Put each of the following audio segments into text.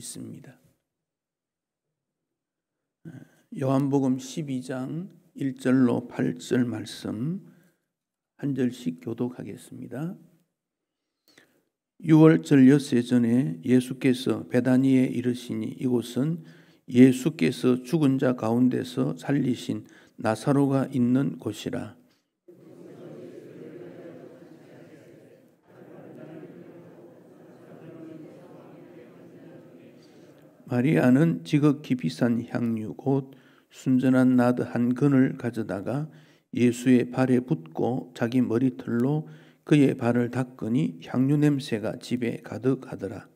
있습니다. 요한복음 12장 1절로 8절 말씀 한 절씩 교독하겠습니다. 6월절 엿새 전에 예수께서 베다니에 이르시니 이곳은 예수께서 죽은 자 가운데서 살리신 나사로가 있는 곳이라. 마리아는 지극히 비싼 향유 곧 순전한 나드 한 근을 가져다가 예수의 발에 붓고 자기 머리털로 그의 발을 닦으니 향유 냄새가 집에 가득하더라.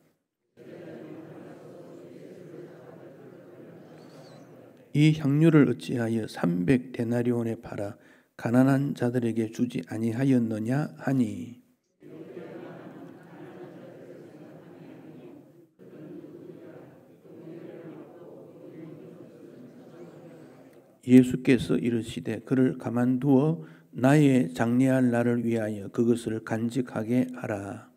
이 향유를 어찌하여 300데나리온에 팔아 가난한 자들에게 주지 아니하였느냐 하니, 예수께서 이르시되 그를 가만두어 나의 장래할 날을 위하여 그것을 간직하게 하라.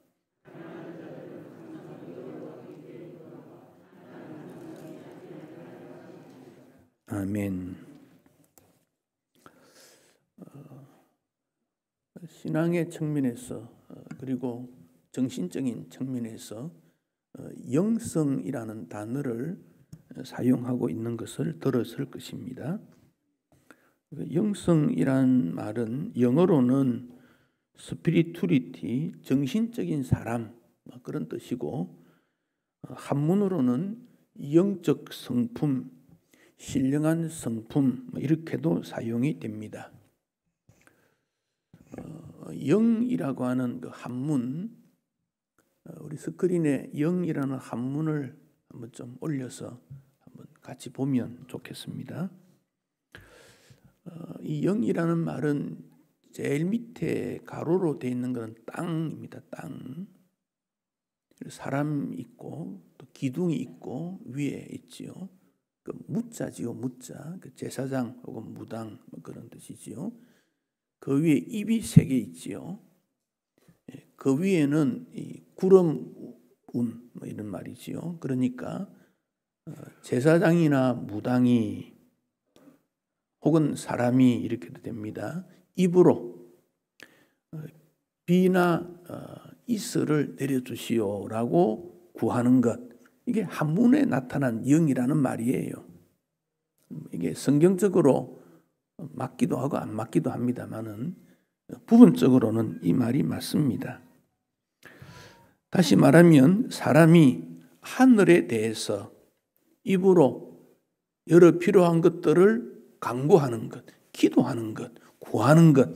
아멘. 신앙의 측면에서 그리고 정신적인 측면에서 영성이라는 단어를 사용하고 있는 것을 들었을 것입니다. 영성이란 말은 영어로는 스피리투리티, 정신적인 사람 그런 뜻이고, 한문으로는 영적 성품, 신령한 성품 이렇게도 사용이 됩니다. 영이라고 하는 그 한문, 우리 스크린에 영이라는 한문을 한번 좀 올려서 한번 같이 보면 좋겠습니다. 이 영이라는 말은 제일 밑에 가로로 되어 있는 것은 땅입니다. 땅. 사람 있고 또 기둥이 있고 위에 있지요. 그 무자지요, 무자. 그 제사장 혹은 무당 그런 뜻이지요. 그 위에 입이 3개 있지요. 그 위에는 이 구름운 이런 말이지요. 그러니까 제사장이나 무당이 혹은 사람이 이렇게도 됩니다. 입으로 비나 이슬을 내려주시오라고 구하는 것, 이게 한문에 나타난 영이라는 말이에요. 이게 성경적으로 맞기도 하고 안 맞기도 합니다만은 부분적으로는 이 말이 맞습니다. 다시 말하면 사람이 하늘에 대해서 입으로 여러 필요한 것들을 간구하는 것, 기도하는 것, 구하는 것,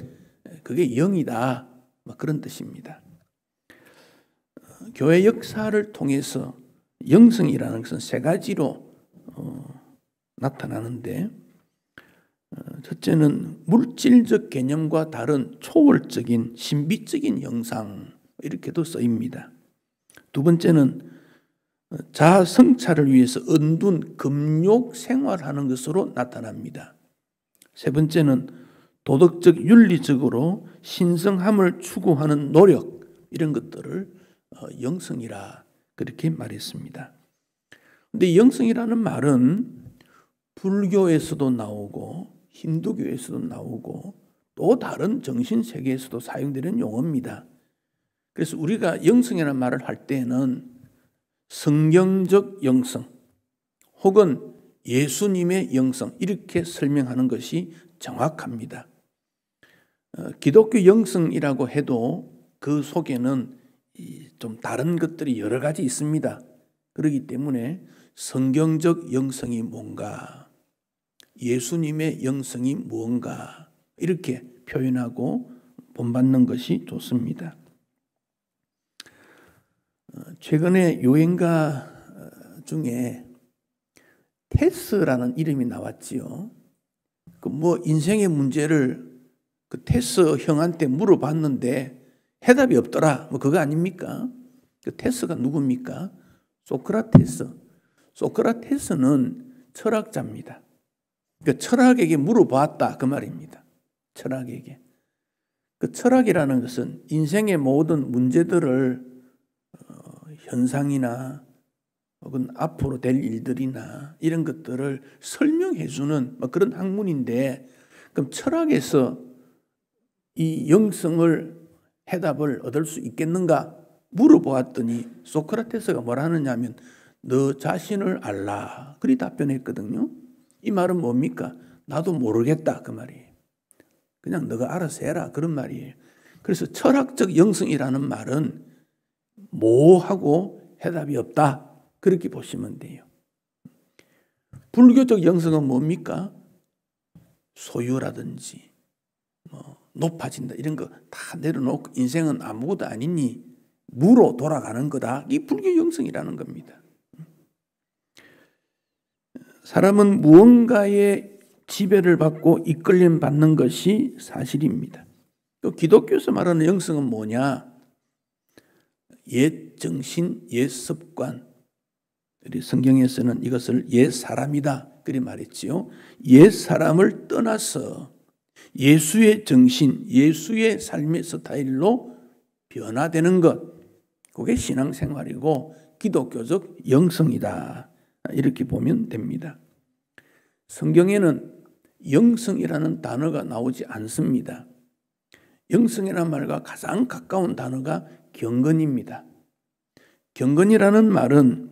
그게 영이다. 그런 뜻입니다. 교회 역사를 통해서 영성이라는 것은 3가지로 나타나는데, 첫째는 물질적 개념과 다른 초월적인 신비적인 형상 이렇게도 쓰입니다. 두 번째는 자아 성찰을 위해서 은둔 금욕 생활하는 것으로 나타납니다. 세 번째는 도덕적 윤리적으로 신성함을 추구하는 노력, 이런 것들을 영성이라 그렇게 말했습니다. 그런데 영성이라는 말은 불교에서도 나오고 힌두교에서도 나오고 또 다른 정신세계에서도 사용되는 용어입니다. 그래서 우리가 영성이라는 말을 할 때는 성경적 영성 혹은 예수님의 영성 이렇게 설명하는 것이 정확합니다. 기독교 영성이라고 해도 그 속에는 좀 다른 것들이 여러 가지 있습니다. 그렇기 때문에 성경적 영성이 뭔가, 예수님의 영성이 무언가 이렇게 표현하고 본받는 것이 좋습니다. 최근에 유행가 중에 테스라는 이름이 나왔지요. 그 인생의 문제를 그 테스 형한테 물어봤는데 해답이 없더라. 그거 아닙니까? 그 테스가 누굽니까? 소크라테스. 소크라테스는 철학자입니다. 그 철학에게 물어봤다 그 말입니다. 철학에게. 그 철학이라는 것은 인생의 모든 문제들을 현상이나 혹은 앞으로 될 일들이나 이런 것들을 설명해 주는 그런 학문인데, 그럼 철학에서 이 영성을 해답을 얻을 수 있겠는가 물어보았더니 소크라테스가 뭐라 하느냐면 너 자신을 알라, 그리 답변했거든요. 이 말은 뭡니까? 나도 모르겠다 그 말이에요. 그냥 너가 알아서 해라 그런 말이에요. 그래서 철학적 영성이라는 말은 모호하고 해답이 없다, 그렇게 보시면 돼요. 불교적 영성은 뭡니까? 소유라든지 높아진다 이런 거 다 내려놓고 인생은 아무것도 아니니 무로 돌아가는 거다. 이 불교 영성이라는 겁니다. 사람은 무언가의 지배를 받고 이끌림 받는 것이 사실입니다. 또 기독교에서 말하는 영성은 뭐냐? 옛 정신, 옛 습관. 우리 성경에서는 이것을 옛 사람이다 그리 말했지요. 옛 사람을 떠나서 예수의 정신, 예수의 삶의 스타일로 변화되는 것, 그게 신앙생활이고 기독교적 영성이다, 이렇게 보면 됩니다. 성경에는 영성이라는 단어가 나오지 않습니다. 영성이라는 말과 가장 가까운 단어가 경건입니다. 경건이라는 말은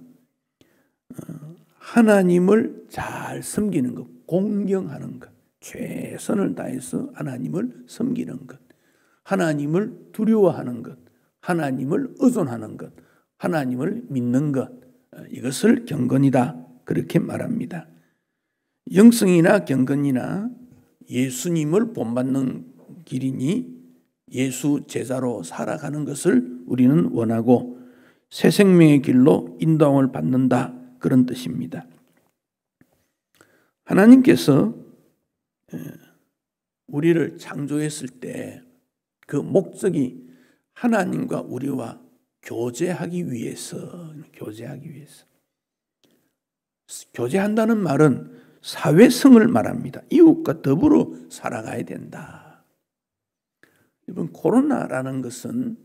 하나님을 잘 섬기는 것, 공경하는 것, 최선을 다해서 하나님을 섬기는 것, 하나님을 두려워하는 것, 하나님을 의존하는 것, 하나님을 믿는 것, 이것을 경건이다 그렇게 말합니다. 영성이나 경건이나 예수님을 본받는 길이니 예수 제자로 살아가는 것을 우리는 원하고 새 생명의 길로 인도함을 받는다, 그런 뜻입니다. 하나님께서 우리를 창조했을 때 그 목적이 하나님과 우리와 교제하기 위해서. 교제한다는 말은 사회성을 말합니다. 이웃과 더불어 살아가야 된다. 이번 코로나라는 것은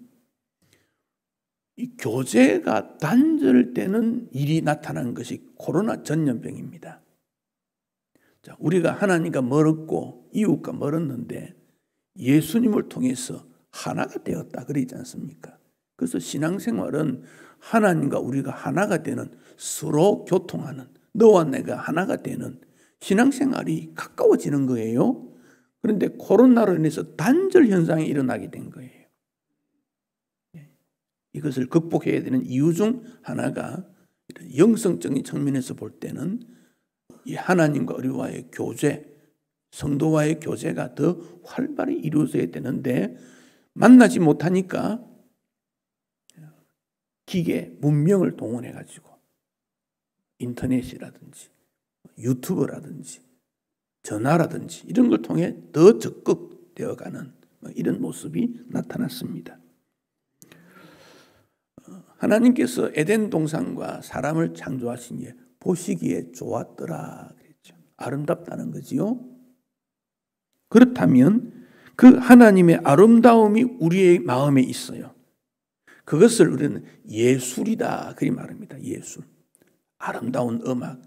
이 교제가 단절되는 일이 나타난 것이 코로나 전염병입니다. 자, 우리가 하나님과 멀었고 이웃과 멀었는데 예수님을 통해서 하나가 되었다 그러지 않습니까? 그래서 신앙생활은 하나님과 우리가 하나가 되는, 서로 교통하는, 너와 내가 하나가 되는 신앙생활이 가까워지는 거예요. 그런데 코로나로 인해서 단절 현상이 일어나게 된 거예요. 이것을 극복해야 되는 이유 중 하나가 영성적인 측면에서 볼 때는 이 하나님과 우리와의 교제, 성도와의 교제가 더 활발히 이루어져야 되는데 만나지 못하니까 기계, 문명을 동원해가지고 인터넷이라든지 유튜브라든지 전화라든지 이런 걸 통해 더 적극되어가는 이런 모습이 나타났습니다. 하나님께서 에덴 동산과 사람을 창조하신 예 보시기에 좋았더라 그랬죠. 아름답다는 거지요. 그렇다면 그 하나님의 아름다움이 우리의 마음에 있어요. 그것을 우리는 예술이다 그리 말합니다. 예술. 아름다운 음악,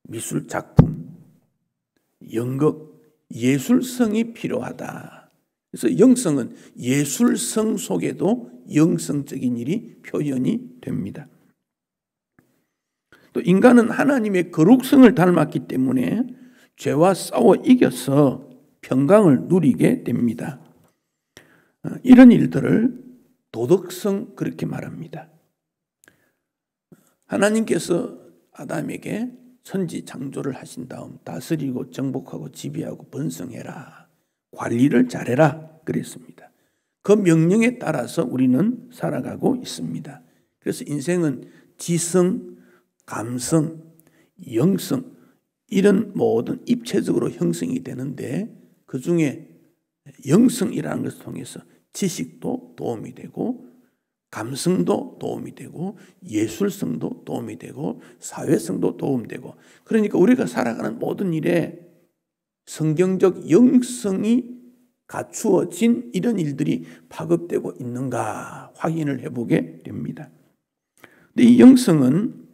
미술 작품, 연극, 예술성이 필요하다. 그래서 영성은 예술성 속에도 영성적인 일이 표현이 됩니다. 또 인간은 하나님의 거룩성을 닮았기 때문에 죄와 싸워 이겨서 평강을 누리게 됩니다. 이런 일들을 도덕성 그렇게 말합니다. 하나님께서 아담에게 천지 창조를 하신 다음 다스리고 정복하고 지배하고 번성해라, 관리를 잘해라 그랬습니다. 그 명령에 따라서 우리는 살아가고 있습니다. 그래서 인생은 지성, 감성, 영성 이런 모든 입체적으로 형성이 되는데 그 중에 영성이라는 것을 통해서 지식도 도움이 되고 감성도 도움이 되고 예술성도 도움이 되고 사회성도 도움되고, 그러니까 우리가 살아가는 모든 일에 성경적 영성이 갖추어진 이런 일들이 파급되고 있는가 확인을 해보게 됩니다. 근데 이 영성은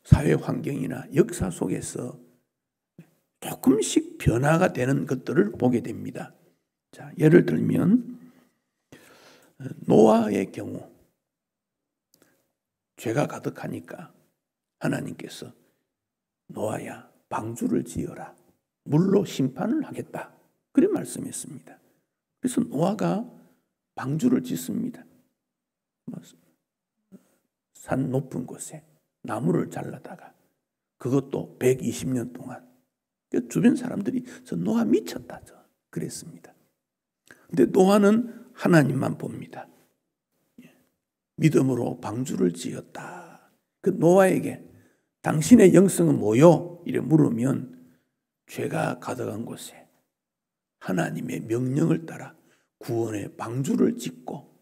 사회 환경이나 역사 속에서 조금씩 변화가 되는 것들을 보게 됩니다. 자, 예를 들면 노아의 경우 죄가 가득하니까 하나님께서 노아야 방주를 지어라. 물로 심판을 하겠다. 그런 말씀했습니다. 그래서 노아가 방주를 짓습니다. 산 높은 곳에 나무를 잘라다가 그것도 120년 동안 주변 사람들이 저 노아 미쳤다 그랬습니다. 근데 노아는 하나님만 봅니다. 믿음으로 방주를 지었다. 그 노아에게 당신의 영성은 뭐요? 이래 물으면 죄가 가득한 곳에 하나님의 명령을 따라 구원의 방주를 짓고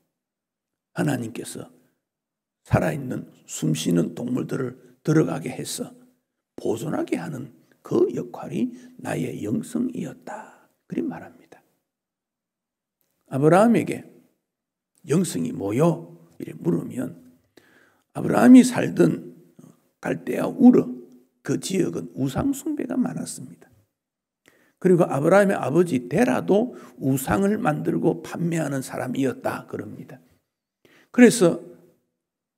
하나님께서 살아있는 숨쉬는 동물들을 들어가게 해서 보존하게 하는 그 역할이 나의 영성이었다. 그리 말합니다. 아브라함에게 영성이 뭐요? 이래 물으면 아브라함이 살던 갈대아 우르 그 지역은 우상 숭배가 많았습니다. 그리고 아브라함의 아버지 데라도 우상을 만들고 판매하는 사람이었다 그럽니다. 그래서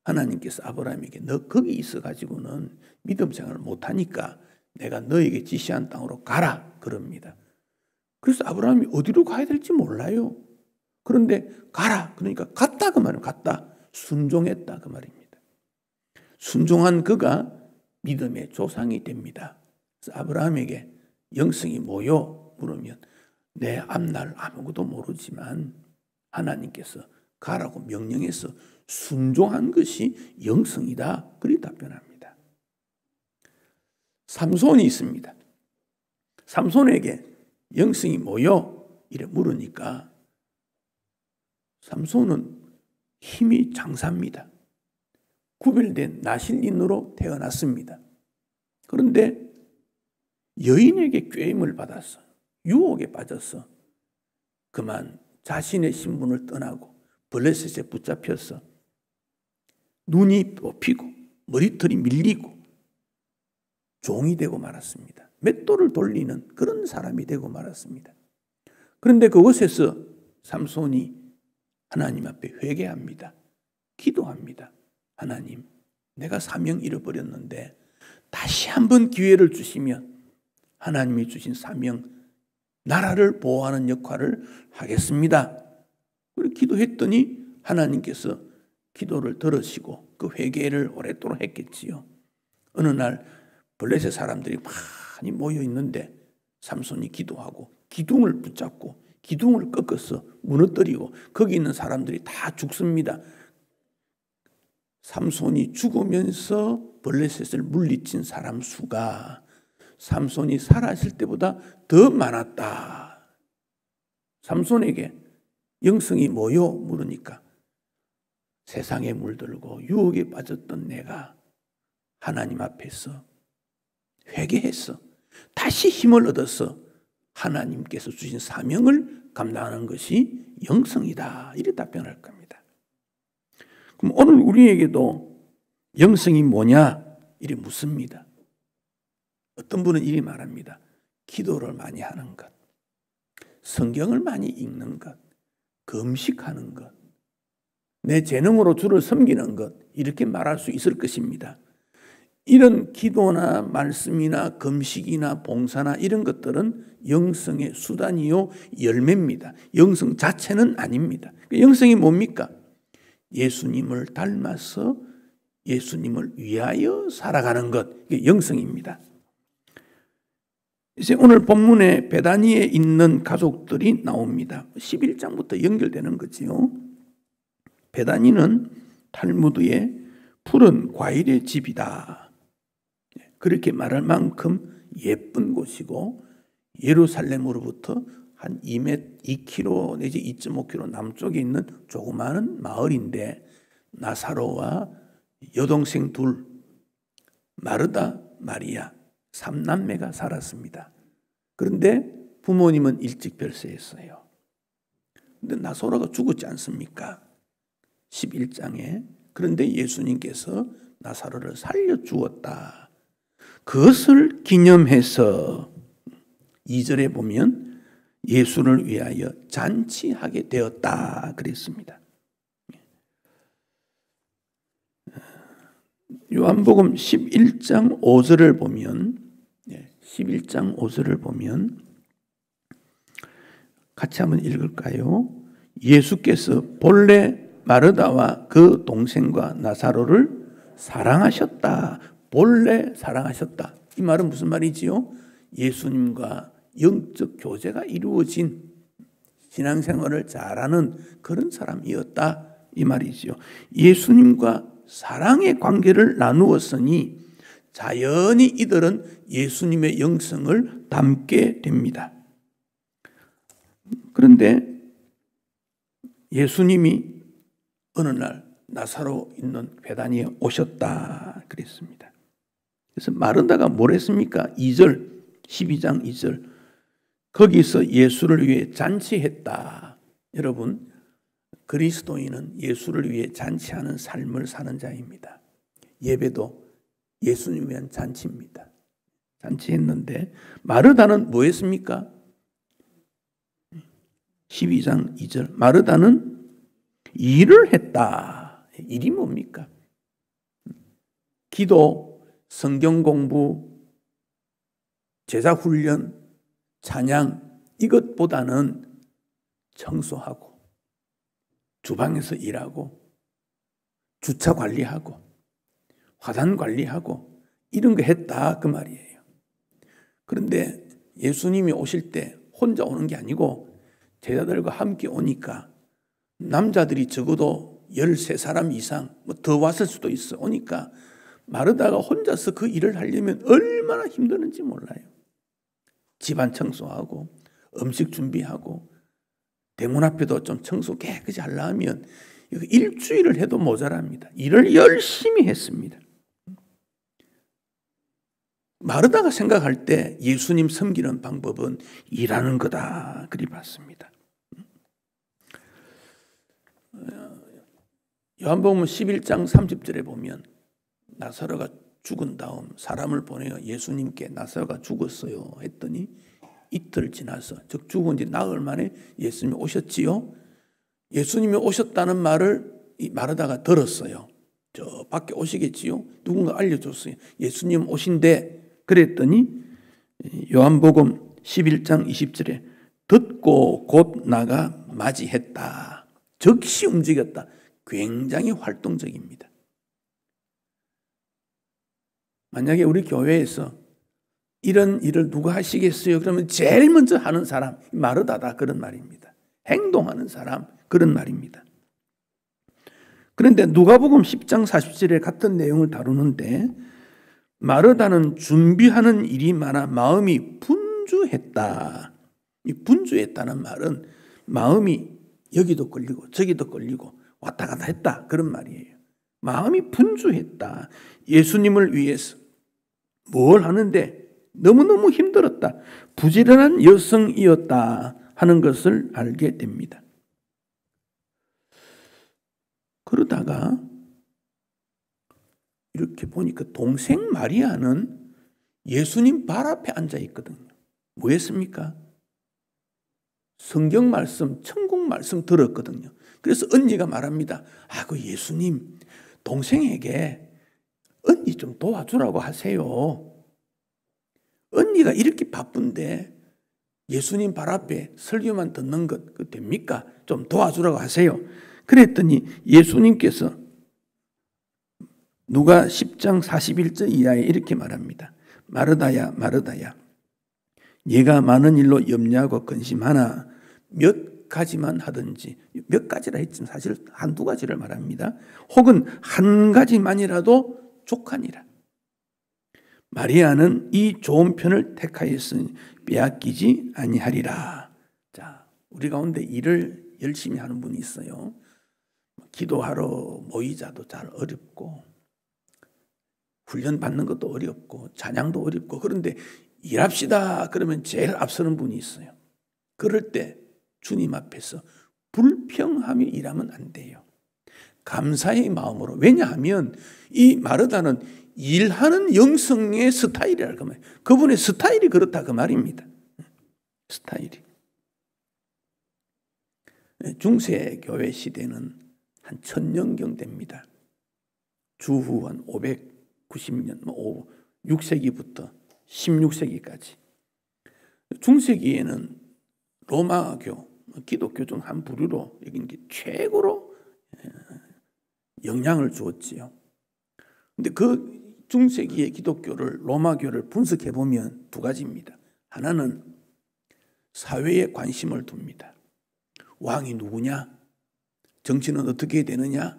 하나님께서 아브라함에게 너 거기 있어가지고는 믿음 생활을 못하니까 내가 너에게 지시한 땅으로 가라 그럽니다. 그래서 아브라함이 어디로 가야 될지 몰라요. 그런데 가라 그러니까 갔다 그 말이에요. 갔다. 순종했다 그 말입니다. 순종한 그가 믿음의 조상이 됩니다. 그래서 아브라함에게 영성이 뭐요? 물으면 내 앞날 아무것도 모르지만 하나님께서 가라고 명령해서 순종한 것이 영성이다. 그리 답변합니다. 삼손이 있습니다. 삼손에게 영성이 뭐요? 이래 물으니까 삼손은 힘이 장사입니다. 구별된 나실인으로 태어났습니다. 그런데 여인에게 꾀임을 받았어. 유혹에 빠졌어. 그만 자신의 신분을 떠나고 블레셋에 붙잡혀서 눈이 뽑히고 머리털이 밀리고 종이 되고 말았습니다. 맷돌을 돌리는 그런 사람이 되고 말았습니다. 그런데 그곳에서 삼손이 하나님 앞에 회개합니다. 기도합니다. 하나님, 내가 사명 잃어버렸는데 다시 한번 기회를 주시면 하나님이 주신 사명, 나라를 보호하는 역할을 하겠습니다. 그리고 기도했더니 하나님께서 기도를 들으시고 그 회개를 오랫도록 했겠지요. 어느 날 블레셋 사람들이 많이 모여 있는데 삼손이 기도하고 기둥을 붙잡고 기둥을 꺾어서 무너뜨리고 거기 있는 사람들이 다 죽습니다. 삼손이 죽으면서 블레셋을 물리친 사람 수가 삼손이 살아있을 때보다 더 많았다. 삼손에게 영성이 뭐요? 물으니까 세상에 물들고 유혹에 빠졌던 내가 하나님 앞에서 회개했어. 다시 힘을 얻어서 하나님께서 주신 사명을 감당하는 것이 영성이다. 이렇게 답변할 겁니다. 그럼 오늘 우리에게도 영성이 뭐냐? 이래 묻습니다. 어떤 분은 이리 말합니다. 기도를 많이 하는 것, 성경을 많이 읽는 것, 금식하는 것, 내 재능으로 주를 섬기는 것 이렇게 말할 수 있을 것입니다. 이런 기도나 말씀이나 금식이나 봉사나 이런 것들은 영성의 수단이요 열매입니다. 영성 자체는 아닙니다. 영성이 뭡니까? 예수님을 닮아서 예수님을 위하여 살아가는 것, 이게 영성입니다. 이제 오늘 본문에 베다니에 있는 가족들이 나옵니다. 11장부터 연결되는 거지요. 베다니는 탈무드의 푸른 과일의 집이다. 그렇게 말할 만큼 예쁜 곳이고 예루살렘으로부터 한 2km 내지 2.5km 남쪽에 있는 조그마한 마을인데 나사로와 여동생 둘, 마르다, 마리아 3남매가 살았습니다. 그런데 부모님은 일찍 별세했어요. 근데 나사로가 죽었지 않습니까? 11장에. 그런데 예수님께서 나사로를 살려주었다. 그것을 기념해서 2절에 보면 예수를 위하여 잔치하게 되었다 그랬습니다. 요한복음 11장 5절을 보면 11장 5절을 보면 같이 한번 읽을까요? 예수께서 본래 마르다와 그 동생과 나사로를 사랑하셨다. 본래 사랑하셨다. 이 말은 무슨 말이지요? 예수님과 영적 교제가 이루어진 신앙생활을 잘하는 그런 사람이었다. 이 말이지요. 예수님과 사랑의 관계를 나누었으니 자연히 이들은 예수님의 영성을 담게 됩니다. 그런데 예수님이 어느 날 나사로 있는 베다니에 오셨다 그랬습니다. 그래서 마르다가 뭘 했습니까? 2절 12장 2절 거기서 예수를 위해 잔치했다. 여러분 그리스도인은 예수를 위해 잔치하는 삶을 사는 자입니다. 예배도 예수님 위한 잔치입니다. 잔치했는데 마르다는 뭐 했습니까? 12장 2절 마르다는 일을 했다. 일이 뭡니까? 기도, 성경 공부, 제자 훈련, 찬양 이것보다는 청소하고 주방에서 일하고 주차 관리하고 화단 관리하고 이런 거 했다 그 말이에요. 그런데 예수님이 오실 때 혼자 오는 게 아니고 제자들과 함께 오니까 남자들이 적어도 13사람 이상 더 왔을 수도 있어. 오니까 마르다가 혼자서 그 일을 하려면 얼마나 힘드는지 몰라요. 집안 청소하고 음식 준비하고 대문 앞에도 좀 청소 깨끗이 하려면 일주일을 해도 모자랍니다. 일을 열심히 했습니다. 마르다가 생각할 때 예수님 섬기는 방법은 일하는 거다 그리 봤습니다. 요한복음 11장 30절에 보면 나사로가 죽은 다음 사람을 보내어 예수님께 나사로가 죽었어요 했더니 이틀 지나서 즉 죽은 지 나흘 만에 예수님이 오셨지요. 예수님이 오셨다는 말을 이 마르다가 들었어요. 저 밖에 오시겠지요. 누군가 알려줬어요. 예수님 오신대. 그랬더니 요한복음 11장 20절에 듣고 곧 나가 맞이했다. 즉시 움직였다. 굉장히 활동적입니다. 만약에 우리 교회에서 이런 일을 누가 하시겠어요? 그러면 제일 먼저 하는 사람 마르다다 그런 말입니다. 행동하는 사람 그런 말입니다. 그런데 누가복음 10장 40절에 같은 내용을 다루는데 마르다는 준비하는 일이 많아 마음이 분주했다. 이 분주했다는 말은 마음이 여기도 끌리고 저기도 끌리고 왔다 갔다 했다 그런 말이에요. 마음이 분주했다. 예수님을 위해서 뭘 하는데 너무너무 힘들었다. 부지런한 여성이었다 하는 것을 알게 됩니다. 그러다가 이렇게 보니까 동생 마리아는 예수님 발 앞에 앉아 있거든요. 뭐 했습니까? 성경 말씀, 천국 말씀 들었거든요. 그래서 언니가 말합니다. 그 예수님 동생에게 언니 좀 도와주라고 하세요. 언니가 이렇게 바쁜데 예수님 발 앞에 설교만 듣는 것 됩니까? 좀 도와주라고 하세요. 그랬더니 예수님께서 누가 10장 41절 이하에 이렇게 말합니다. 마르다야 마르다야 네가 많은 일로 염려하고 근심하나 몇 가지만 하든지 몇 가지라 했지만 사실 한두 가지를 말합니다. 혹은 한 가지만이라도 족하니라. 마리아는 이 좋은 편을 택하였으니 빼앗기지 아니하리라. 자, 우리 가운데 일을 열심히 하는 분이 있어요. 기도하러 모이자도 잘 어렵고 훈련 받는 것도 어렵고 찬양도 어렵고 그런데 일합시다 그러면 제일 앞서는 분이 있어요. 그럴 때 주님 앞에서 불평하며 일하면 안 돼요. 감사의 마음으로. 왜냐하면 이 마르다는 일하는 영성의 스타일이라 그 말이에요. 그분의 스타일이 그렇다 그 말입니다. 스타일이. 중세 교회 시대는 한 1000년경 됩니다. 주후 한 590년, 6세기부터 16세기까지. 중세기에는 로마교, 기독교 중 한 부류로 여긴 게 최고로 영향을 주었지요. 근데 그 중세기의 기독교를, 로마교를 분석해 보면 두 가지입니다. 하나는 사회에 관심을 둡니다. 왕이 누구냐? 정치는 어떻게 되느냐?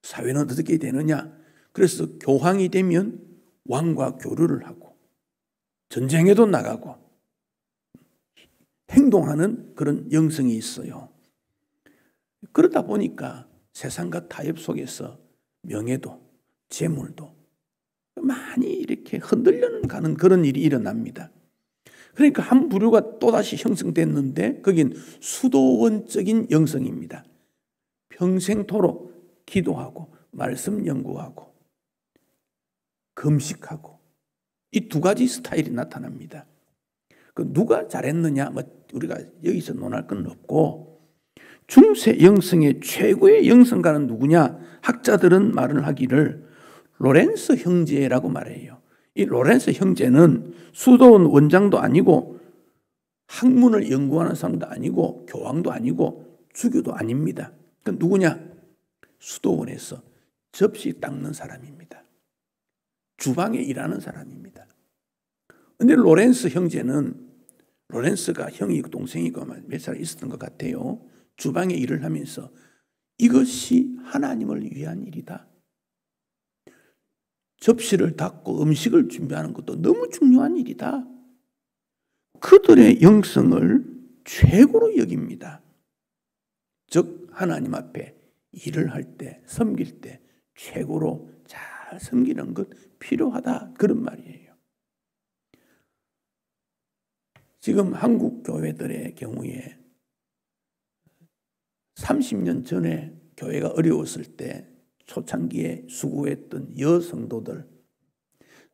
사회는 어떻게 되느냐? 그래서 교황이 되면 왕과 교류를 하고 전쟁에도 나가고 행동하는 그런 영성이 있어요. 그러다 보니까 세상과 타협 속에서 명예도 재물도 많이 이렇게 흔들려 가는 그런 일이 일어납니다. 그러니까 한 부류가 또다시 형성됐는데 거긴 수도원적인 영성입니다. 평생토록 기도하고 말씀 연구하고 금식하고 이 두 가지 스타일이 나타납니다. 그 누가 잘했느냐 우리가 여기서 논할 건 없고, 중세 영성의 최고의 영성가는 누구냐? 학자들은 말을 하기를 로렌스 형제라고 말해요. 이 로렌스 형제는 수도원 원장도 아니고 학문을 연구하는 사람도 아니고 교황도 아니고 주교도 아닙니다. 그 누구냐? 수도원에서 접시 닦는 사람입니다. 주방에 일하는 사람입니다. 그런데 로렌스 형제는, 로렌스가 형이고 동생이고 몇 살 있었던 것 같아요. 주방에 일을 하면서 이것이 하나님을 위한 일이다. 접시를 닦고 음식을 준비하는 것도 너무 중요한 일이다. 그들의 영성을 최고로 여깁니다. 즉 하나님 앞에 일을 할 때, 섬길 때 최고로 잘 섬기는 것 필요하다, 그런 말이에요. 지금 한국 교회들의 경우에 30년 전에 교회가 어려웠을 때 초창기에 수고했던 여성도들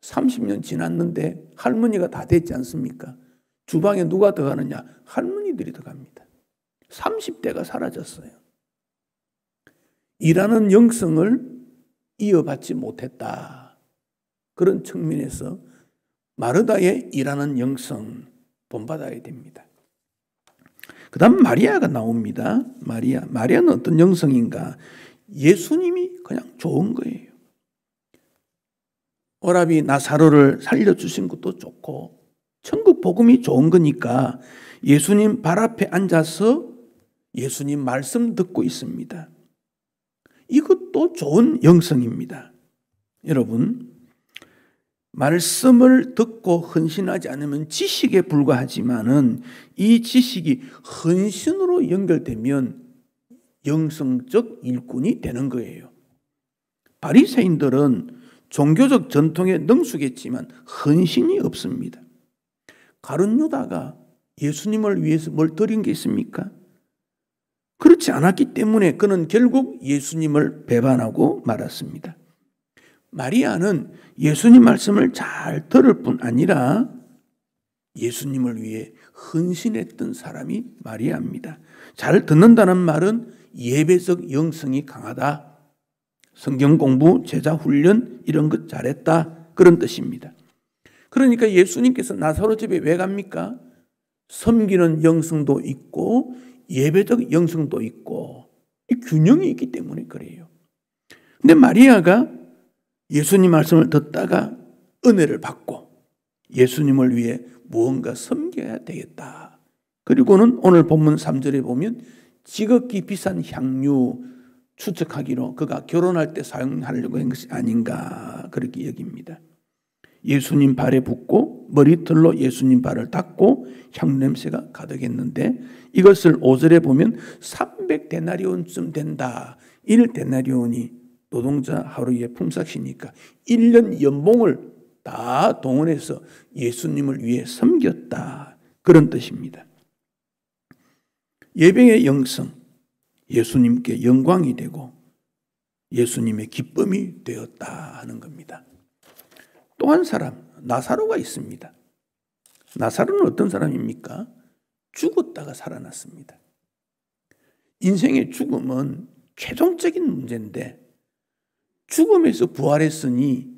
30년 지났는데 할머니가 다 됐지 않습니까? 주방에 누가 더 가느냐? 할머니들이 더 갑니다. 30대가 사라졌어요. 일하는 영성을 이어받지 못했다. 그런 측면에서 마르다의 일하는 영성 본받아야 됩니다. 그 다음 마리아가 나옵니다. 마리아는 어떤 영성인가? 예수님이 그냥 좋은 거예요. 오라비 나사로를 살려주신 것도 좋고 천국 복음이 좋은 거니까 예수님 발 앞에 앉아서 예수님 말씀 듣고 있습니다. 이것도 좋은 영성입니다. 여러분, 말씀을 듣고 헌신하지 않으면 지식에 불과하지만은 이 지식이 헌신으로 연결되면 영성적 일꾼이 되는 거예요. 바리새인들은 종교적 전통에 능숙했지만 헌신이 없습니다. 가룟 유다가 예수님을 위해서 뭘 드린 게 있습니까? 그렇지 않았기 때문에 그는 결국 예수님을 배반하고 말았습니다. 마리아는 예수님 말씀을 잘 들을 뿐 아니라 예수님을 위해 헌신했던 사람이 마리아입니다. 잘 듣는다는 말은 예배적 영성이 강하다. 성경 공부, 제자 훈련 이런 것 잘했다. 그런 뜻입니다. 그러니까 예수님께서 나사로 집에 왜 갑니까? 섬기는 영성도 있고 예배적 영성도 있고 이 균형이 있기 때문에 그래요. 근데 마리아가 예수님 말씀을 듣다가 은혜를 받고 예수님을 위해 무언가 섬겨야 되겠다. 그리고는 오늘 본문 3절에 보면 지극히 비싼 향유 추측하기로 그가 결혼할 때 사용하려고 한 것이 아닌가 그렇게 여깁니다. 예수님 발에 붓고 머리털로 예수님 발을 닦고 향냄새가 가득했는데 이것을 5절에 보면 300데나리온쯤 된다. 1데나리온이 노동자 하루의 품삯이니까 1년 연봉을 다 동원해서 예수님을 위해 섬겼다. 그런 뜻입니다. 예배의 영성, 예수님께 영광이 되고 예수님의 기쁨이 되었다 하는 겁니다. 또 한 사람, 나사로가 있습니다. 나사로는 어떤 사람입니까? 죽었다가 살아났습니다. 인생의 죽음은 최종적인 문제인데 죽음에서 부활했으니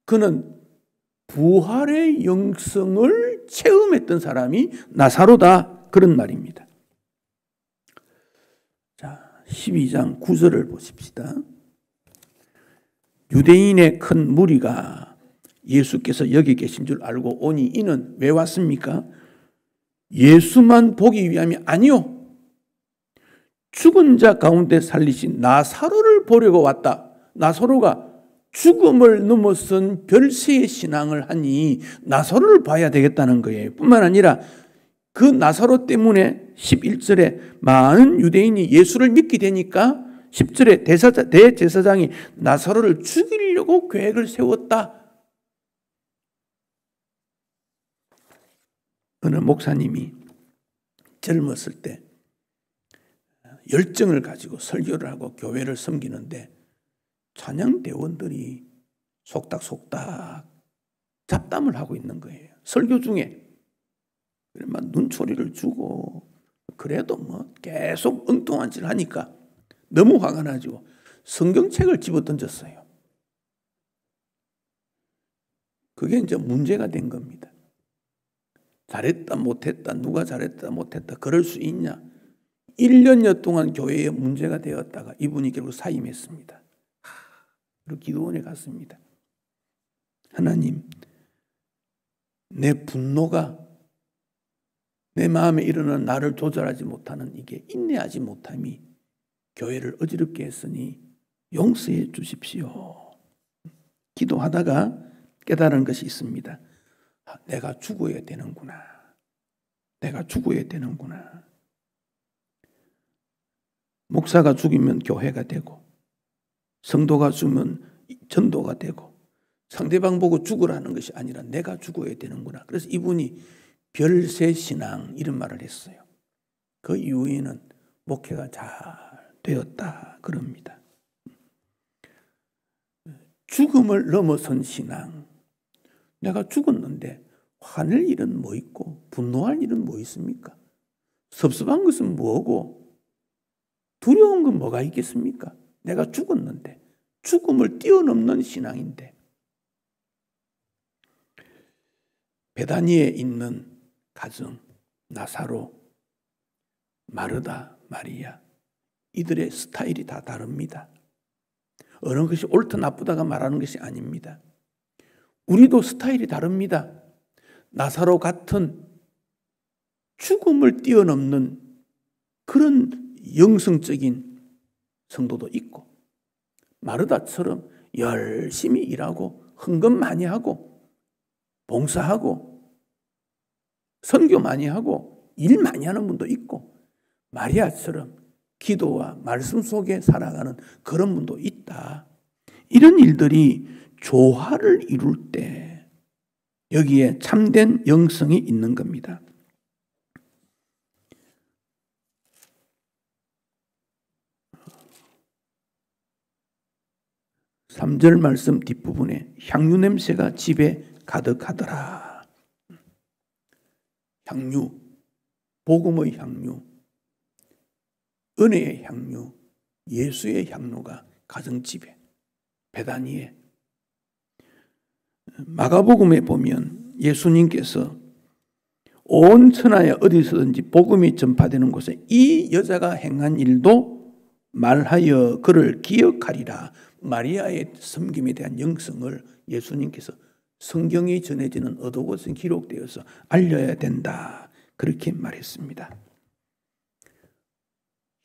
그는 부활의 영성을 체험했던 사람이 나사로다, 그런 말입니다. 자, 12장 9절을 보십시다. 유대인의 큰 무리가 예수께서 여기 계신 줄 알고 오니 이는 왜 왔습니까? 예수만 보기 위함이 아니요, 죽은 자 가운데 살리신 나사로를 보려고 왔다. 나사로가 죽음을 넘어선 별세의 신앙을 하니 나사로를 봐야 되겠다는 거예요. 뿐만 아니라 그 나사로 때문에 11절에 많은 유대인이 예수를 믿게 되니까 10절에 대제사장이 나사로를 죽이려고 계획을 세웠다. 어느 목사님이 젊었을 때 열정을 가지고 설교를 하고 교회를 섬기는데 찬양대원들이 속닥속닥 잡담을 하고 있는 거예요. 설교 중에. 막 눈초리를 주고, 그래도 뭐 계속 엉뚱한 짓을 하니까 너무 화가 나죠. 성경책을 집어 던졌어요. 그게 이제 문제가 된 겁니다. 잘했다 못했다, 누가 잘했다 못했다 그럴 수 있냐. 1년여 동안 교회에 문제가 되었다가 이분이 결국 사임했습니다. 그리고 기도원에 갔습니다. 하나님, 내 분노가 내 마음에 일어나는 나를 조절하지 못하는 이게 인내하지 못함이 교회를 어지럽게 했으니 용서해 주십시오. 기도하다가 깨달은 것이 있습니다. 내가 죽어야 되는구나. 내가 죽어야 되는구나. 목사가 죽이면 교회가 되고, 성도가 죽으면 전도가 되고, 상대방 보고 죽으라는 것이 아니라 내가 죽어야 되는구나. 그래서 이분이 별세신앙 이런 말을 했어요. 그 이후에는 목회가 잘 되었다 그럽니다. 죽음을 넘어선 신앙. 내가 죽었는데 화낼 일은 뭐 있고 분노할 일은 뭐 있습니까? 섭섭한 것은 뭐고 두려운 건 뭐가 있겠습니까? 내가 죽었는데, 죽음을 뛰어넘는 신앙인데. 베다니에 있는 가정, 나사로, 마르다, 마리아, 이들의 스타일이 다 다릅니다. 어느 것이 옳다 나쁘다가 말하는 것이 아닙니다. 우리도 스타일이 다릅니다. 나사로 같은 죽음을 뛰어넘는 그런 영성적인 성도도 있고, 마르다처럼 열심히 일하고 헌금 많이 하고 봉사하고 선교 많이 하고 일 많이 하는 분도 있고, 마리아처럼 기도와 말씀 속에 살아가는 그런 분도 있다. 이런 일들이 조화를 이룰 때 여기에 참된 영성이 있는 겁니다. 3절 말씀 뒷부분에 향유 냄새가 집에 가득하더라. 향유, 복음의 향유, 은혜의 향유, 예수의 향유가 가정집에, 베다니에. 마가복음에 보면 예수님께서 온 천하에 어디서든지 복음이 전파되는 곳에 이 여자가 행한 일도 말하여 그를 기억하리라. 마리아의 섬김에 대한 영성을 예수님께서 성경이 전해지는 어느 곳에 기록되어서 알려야 된다, 그렇게 말했습니다.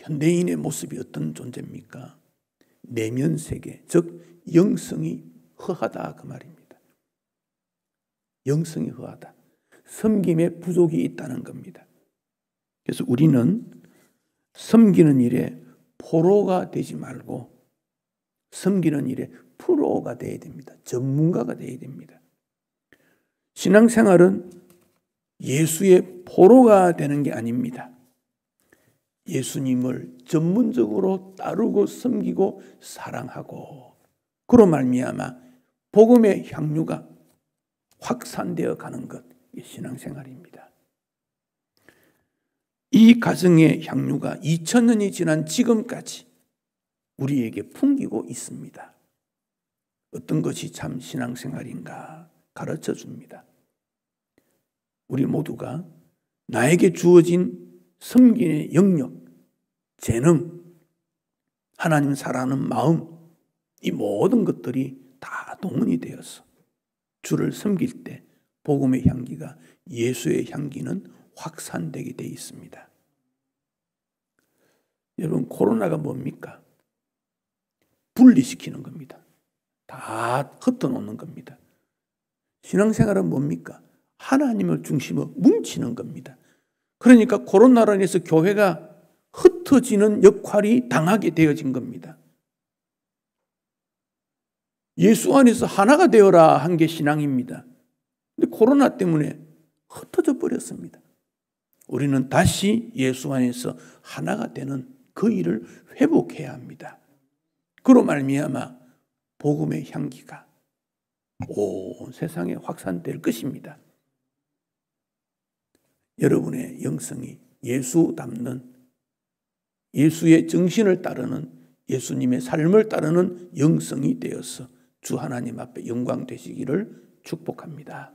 현대인의 모습이 어떤 존재입니까? 내면 세계, 즉 영성이 허하다 그 말입니다. 영성이 허하다. 섬김에 부족이 있다는 겁니다. 그래서 우리는 섬기는 일에 포로가 되지 말고 섬기는 일에 프로가 되어야 됩니다. 전문가가 되어야 됩니다. 신앙생활은 예수의 포로가 되는 게 아닙니다. 예수님을 전문적으로 따르고 섬기고 사랑하고 그로 말미암아 복음의 향유가 확산되어 가는 것, 신앙생활입니다. 이 가정의 향유가 2000년이 지난 지금까지 우리에게 풍기고 있습니다. 어떤 것이 참 신앙생활인가 가르쳐 줍니다. 우리 모두가 나에게 주어진 섬김의 영역, 재능, 하나님 사랑하는 마음, 이 모든 것들이 다 동원이 되어서 주를 섬길 때 복음의 향기가, 예수의 향기는 확산되게 되어 있습니다. 여러분, 코로나가 뭡니까? 분리시키는 겁니다. 다 흩어놓는 겁니다. 신앙생활은 뭡니까? 하나님을 중심으로 뭉치는 겁니다. 그러니까 코로나로 인해서 교회가 흩어지는 역할이 당하게 되어진 겁니다. 예수 안에서 하나가 되어라 한 게 신앙입니다. 근데 코로나 때문에 흩어져 버렸습니다. 우리는 다시 예수 안에서 하나가 되는 그 일을 회복해야 합니다. 그로 말미암아 복음의 향기가 온 세상에 확산될 것입니다. 여러분의 영성이 예수 닮는, 예수의 정신을 따르는, 예수님의 삶을 따르는 영성이 되어서 주 하나님 앞에 영광 되시기를 축복합니다.